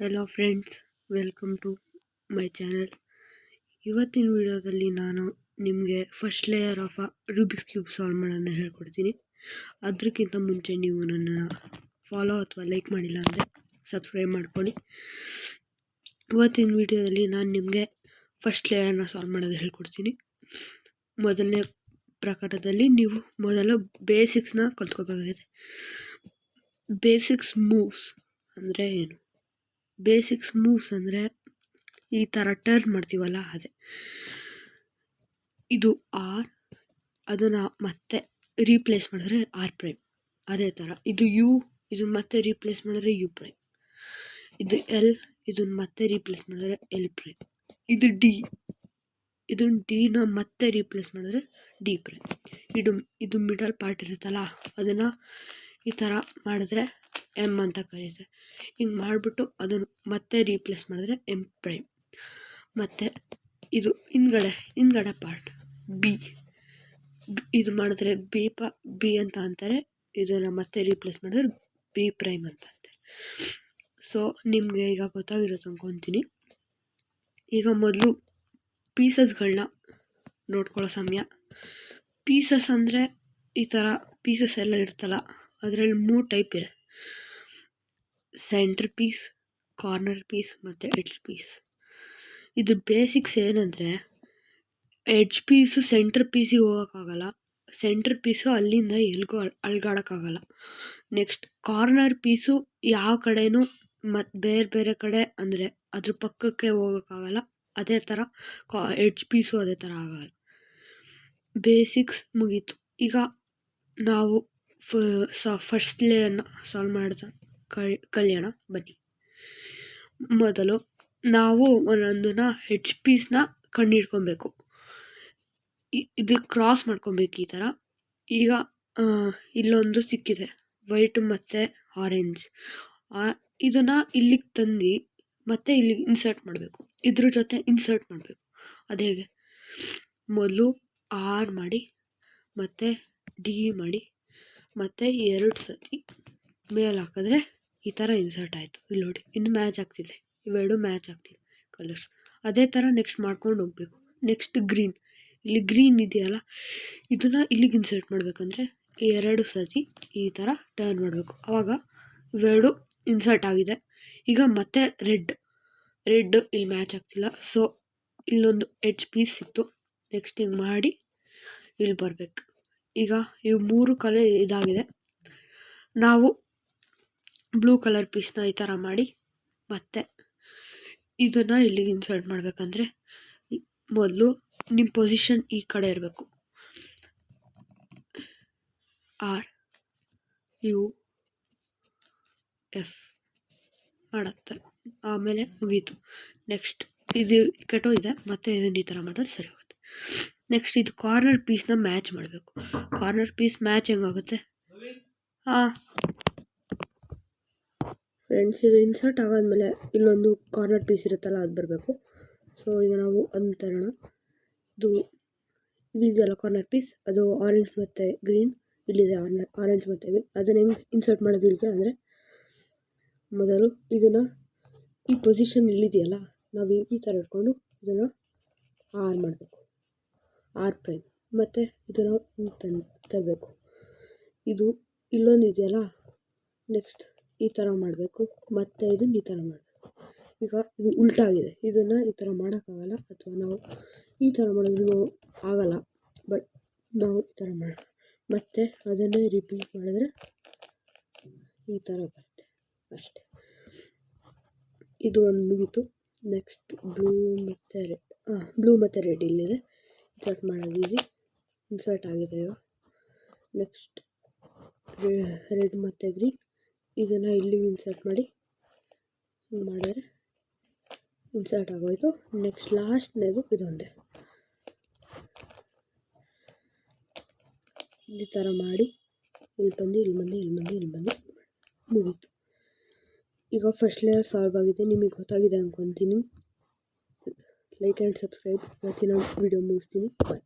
Hello friends, welcome to my channel. ಇವತ್ತಿನ ವಿಡಿಯೋದಲ್ಲಿ ನಾನು ನಿಮಗೆ first layer of Rubik's cube solve ಮಾಡೋದನ್ನ ಹೇಳ್ಕೊಡ್ತೀನಿ. ಅದಕ್ಕಿಂತ ಮುಂಚೆ ನೀವು ನನ್ನನ್ನು ಫಾಲೋ ಅಥವಾ ಲೈಕ್ ಮಾಡಿಲ್ಲ ಅಂದರೆ ಸಬ್ಸ್ಕ್ರೈಬ್ ಮಾಡ್ಕೊಳ್ಳಿ. ಇವತ್ತಿನ ವಿಡಿಯೋದಲ್ಲಿ ನಾನು ನಿಮಗೆ ಫಸ್ಟ್ ಲೇಯರ್ನ ಸಾಲ್ವ್ ಮಾಡೋದು ಹೇಳ್ಕೊಡ್ತೀನಿ. ಮೊದಲನೇ ಪ್ರಕಾರದಲ್ಲಿ ನೀವು ಮೊದಲು ಬೇಸಿಕ್ಸ್ನ ಕಲ್ತ್ಕೋಬೇಕಾಗಿದೆ. ಬೇಸಿಕ್ಸ್ ಮೂವ್ಸ್ ಅಂದರೆ ಏನು? ಬೇಸಿಕ್ಸ್ ಮೂವ್ಸ್ ಅಂದರೆ ಈ ಥರ ಟರ್ನ್ ಮಾಡ್ತೀವಲ್ಲ, ಅದೇ ಇದು ಆರ್, ಅದನ್ನು ಮತ್ತೆ ರೀಪ್ಲೇಸ್ ಮಾಡಿದ್ರೆ ಆರ್ ಪ್ರೈಮ್. ಅದೇ ಥರ ಇದು ಯು, ಇದನ್ನು ಮತ್ತೆ ರೀಪ್ಲೇಸ್ ಮಾಡಿದ್ರೆ ಯು ಪ್ರೈಮ್. ಇದು ಎಲ್, ಇದನ್ನು ಮತ್ತೆ ರೀಪ್ಲೇಸ್ ಮಾಡಿದ್ರೆ ಎಲ್ ಪ್ರೈಮ್. ಇದು ಡಿ, ಇದನ್ನು ಡಿನ ಮತ್ತೆ ರೀಪ್ಲೇಸ್ ಮಾಡಿದ್ರೆ ಡಿ ಪ್ರೈಮ್. ಇದು ಮಿಡಲ್ ಪಾರ್ಟ್ ಇರುತ್ತಲ್ಲ, ಅದನ್ನು ಈ ಥರ ಮಾಡಿದ್ರೆ ಎಮ್ ಅಂತ ಕರೀತಾರೆ. ಹಿಂಗೆ ಮಾಡಿಬಿಟ್ಟು ಅದನ್ನು ಮತ್ತೆ ರೀಪ್ಲೇಸ್ ಮಾಡಿದ್ರೆ ಎಮ್ ಪ್ರೈಮ್. ಮತ್ತು ಇದು ಹಿಂದ್ಗಡೆ ಪಾರ್ಟ್ ಬಿ, ಇದು ಮಾಡಿದ್ರೆ ಬಿ ಅಂತ ಅಂತಾರೆ. ಇದನ್ನು ಮತ್ತೆ ರೀಪ್ಲೇಸ್ ಮಾಡಿದ್ರೆ ಬಿ ಪ್ರೈಮ್ ಅಂತ ಅಂತಾರೆ. ಸೊ ನಿಮಗೆ ಈಗ ಗೊತ್ತಾಗಿರುತ್ತೆ ಅಂದ್ಕೊತೀನಿ. ಈಗ ಮೊದಲು ಪೀಸಸ್ಗಳನ್ನ ನೋಡ್ಕೊಳ್ಳೋ ಸಮಯ. ಪೀಸಸ್ ಅಂದರೆ ಈ ಥರ ಪೀಸಸ್ ಎಲ್ಲ ಇರ್ತಲ್ಲ, ಅದರಲ್ಲಿ 3 ಟೈಪ್ ಇದೆ: ಸೆಂಟ್ರ್ ಪೀಸ್, ಕಾರ್ನರ್ ಪೀಸ್ ಮತ್ತು ಎಡ್ಜ್ ಪೀಸ್. ಇದು ಬೇಸಿಕ್ಸ್ ಏನಂದರೆ, ಎಡ್ಜ್ ಪೀಸು ಸೆಂಟ್ರ್ ಪೀಸಿಗೆ ಹೋಗೋಕ್ಕಾಗಲ್ಲ, ಸೆಂಟ್ರ್ ಪೀಸು ಅಲ್ಲಿಂದ ಎಲ್ಗೂ ಅಲ್ಗಾಡೋಕ್ಕಾಗಲ್ಲ. ನೆಕ್ಸ್ಟ್ ಕಾರ್ನರ್ ಪೀಸು ಯಾವ ಕಡೆಯೂ ಬೇರೆ ಬೇರೆ ಕಡೆ ಅಂದರೆ ಅದ್ರ ಪಕ್ಕಕ್ಕೆ ಹೋಗೋಕ್ಕಾಗಲ್ಲ. ಅದೇ ಥರ ಎಡ್ಜ್ ಪೀಸು ಅದೇ ಥರ ಆಗಲ್ಲ. ಬೇಸಿಕ್ಸ್ ಮುಗೀತು. ಈಗ ನಾವು ಫಸ್ಟ್ ಲೇಯರ್ನ ಸಾಲ್ವ್ ಮಾಡ್ತಾ ಕಲಿಯೋಣ ಬನ್ನಿ. ಮೊದಲು ನಾವು ಒಂದೊಂದನ್ನ ಎಡ್ಜ್ ಪೀಸ್ನ ಕಂಡುಹಿಡ್ಕೊಬೇಕು. ಇದು ಕ್ರಾಸ್ ಮಾಡ್ಕೊಬೇಕು ಈ ಥರ. ಈಗ ಇಲ್ಲೊಂದು ಸಿಕ್ಕಿದೆ, ವೈಟ್ ಮತ್ತು ಆರೆಂಜ್. ಇದನ್ನು ಇಲ್ಲಿಗೆ ತಂದು ಮತ್ತೆ ಇಲ್ಲಿಗೆ ಇನ್ಸರ್ಟ್ ಮಾಡಬೇಕು. ಇದ್ರ ಜೊತೆ ಇನ್ಸರ್ಟ್ ಮಾಡಬೇಕು. ಅದು ಹೇಗೆ? ಮೊದಲು ಆರ್ ಮಾಡಿ, ಮತ್ತು ಡಿ ಮಾಡಿ, ಮತ್ತು 2 ಸತಿ ಮೇಲೆ ಹಾಕಿದ್ರೆ ಈ ಥರ ಇನ್ಸರ್ಟ್ ಆಯಿತು. ಇಲ್ಲಿ ನೋಡಿ, ಇನ್ನು ಮ್ಯಾಚ್ ಆಗ್ತಿದೆ, ಇವೆರಡು ಮ್ಯಾಚ್ ಆಗ್ತಿದೆ ಕಲರ್ಸ್. ಅದೇ ಥರ ನೆಕ್ಸ್ಟ್ ಮಾಡ್ಕೊಂಡು ಹೋಗಬೇಕು. ನೆಕ್ಸ್ಟ್ ಗ್ರೀನ್, ಇಲ್ಲಿ ಗ್ರೀನ್ ಇದೆಯಲ್ಲ, ಇದನ್ನು ಇಲ್ಲಿಗೆ ಇನ್ಸರ್ಟ್ ಮಾಡಬೇಕಂದ್ರೆ 2 ಸತಿ ಈ ಥರ ಟರ್ನ್ ಮಾಡಬೇಕು. ಆವಾಗ ಇವೆರಡು ಇನ್ಸರ್ಟ್ ಆಗಿದೆ. ಈಗ ಮತ್ತೆ ರೆಡ್ ಇಲ್ಲಿ ಮ್ಯಾಚ್ ಆಗ್ತಿಲ್ಲ, ಸೊ ಇಲ್ಲೊಂದು ಎಡ್ಜ್ ಪೀಸ್ ಸಿಕ್ತು. ನೆಕ್ಸ್ಟ್ ಹಿಂಗೆ ಮಾಡಿ ಇಲ್ಲಿ ಬರಬೇಕು. ಈಗ ಇವು 3 ಕಲರ್ ಇದಾಗಿದೆ. ನಾವು ಬ್ಲೂ ಕಲರ್ ಪೀಸ್ನ ಈ ಥರ ಮಾಡಿ ಮತ್ತೆ ಇದನ್ನು ಇಲ್ಲಿಗೆ ಇನ್ಸರ್ಟ್ ಮಾಡಬೇಕಂದ್ರೆ ಮೊದಲು ನಿಮ್ಮ ಪೊಸಿಷನ್ ಈ ಕಡೆ ಇರಬೇಕು. ಆರ್ ಯು ಎಫ್ ಮಾಡುತ್ತೆ, ಆಮೇಲೆ ಮುಗೀತು. ನೆಕ್ಸ್ಟ್ ಇದು ಕೆಟ್ಟೋಗಿದೆ, ಮತ್ತೆ ಇದನ್ನು ಈ ಥರ ಮಾಡಿದ್ರೆ ಸರಿ ಹೋಗುತ್ತೆ. ನೆಕ್ಸ್ಟ್ ಇದು ಕಾರ್ನರ್ ಪೀಸ್ನ ಮ್ಯಾಚ್ ಮಾಡಬೇಕು. ಕಾರ್ನರ್ ಪೀಸ್ ಮ್ಯಾಚ್ ಹೆಂಗಾಗುತ್ತೆ? ಫ್ರೆಂಡ್ಸ್, ಇದು ಇನ್ಸರ್ಟ್ ಆಗಾದ್ಮೇಲೆ ಇಲ್ಲೊಂದು ಕಾರ್ನರ್ ಪೀಸ್ ಇರುತ್ತಲ್ಲ, ಅದು ಬರಬೇಕು. ಸೊ ಈಗ ನಾವು ಅದನ್ನು ತರೋಣ. ಇದು ಇದೆಯಲ್ಲ ಕಾರ್ನರ್ ಪೀಸ್, ಅದು ಆರೆಂಜ್ ಮತ್ತು ಗ್ರೀನ್ ಇಲ್ಲಿದೆ. ಆರೆಂಜ್ ಮತ್ತು ಗ್ರೀನ್ ಅದನ್ನು ಹೆಂಗೆ ಇನ್ಸರ್ಟ್ ಮಾಡೋದು ಇಲ್ಲಿಗೆ ಅಂದರೆ, ಮೊದಲು ಇದನ್ನು ಈ ಪೊಸಿಷನ್ ಇಲ್ಲಿದೆಯಲ್ಲ, ನಾವು ಈ ಥರ ಇಟ್ಕೊಂಡು ಇದನ್ನು ಆರ್ ಮಾಡಬೇಕು, ಆರ್ ಪ್ರೈಮ್. ಮತ್ತು ಇದನ್ನು ತರಬೇಕು. ಇದು ಇಲ್ಲೊಂದು ಇದೆಯಲ್ಲ, ನೆಕ್ಸ್ಟ್ ಈ ಥರ ಮಾಡಬೇಕು, ಮತ್ತು ಇದನ್ನು ಈ ಥರ ಮಾಡಬೇಕು. ಈಗ ಇದು ಉಲ್ಟಾಗಿದೆ, ಇದನ್ನು ಈ ಥರ ಮಾಡೋಕ್ಕಾಗಲ್ಲ, ಅಥವಾ ನಾವು ಈ ಥರ ಮಾಡಿದ್ರೂ ಆಗಲ್ಲ. ಬಟ್ ನಾವು ಈ ಥರ ಮಾಡೋಣ, ಮತ್ತು ಅದನ್ನೇ ರಿಪೀಟ್ ಮಾಡಿದ್ರೆ ಈ ಥರ ಬರುತ್ತೆ ಅಷ್ಟೇ. ಇದು ಒಂದು ಮುಗೀತು. ನೆಕ್ಸ್ಟ್ ಬ್ಲೂ ಮತ್ತು ರೆಡ್ ಇಲ್ಲಿದೆ. ಇನ್ಸರ್ಟ್ ಮಾಡೋದು ಈಸಿ, ಇನ್ಸರ್ಟ್ ಆಗಿದೆ. ಈಗ ನೆಕ್ಸ್ಟ್ ರೆಡ್ ಮತ್ತು ಗ್ರೀನ್, ಇದನ್ನು ಇಲ್ಲಿಗೆ ಇನ್ಸರ್ಟ್ ಮಾಡಿ ಹಿಂಗೆ ಮಾಡಿದ್ರೆ ಇನ್ಸರ್ಟ್ ಆಗೋಯ್ತು. ನೆಕ್ಸ್ಟ್ ಲಾಸ್ಟ್ನೇದು ಇದೊಂದೇ, ಈ ಥರ ಮಾಡಿ ಇಲ್ಲಿ ಬಂದು ಮುಗೀತು. ಈಗ ಫಸ್ಟ್ ಲೇಯರ್ ಸಾಲ್ವ್ ಆಗಿದೆ. ನಿಮಗೆ ಗೊತ್ತಾಗಿದೆ ಅಂದ್ಕೊತೀನಿ. Like and subscribe. ಇವತ್ತಿನ ವಿಡಿಯೋ ಮುಗಿಸ್ತೀನಿ. ಬಾಯ್.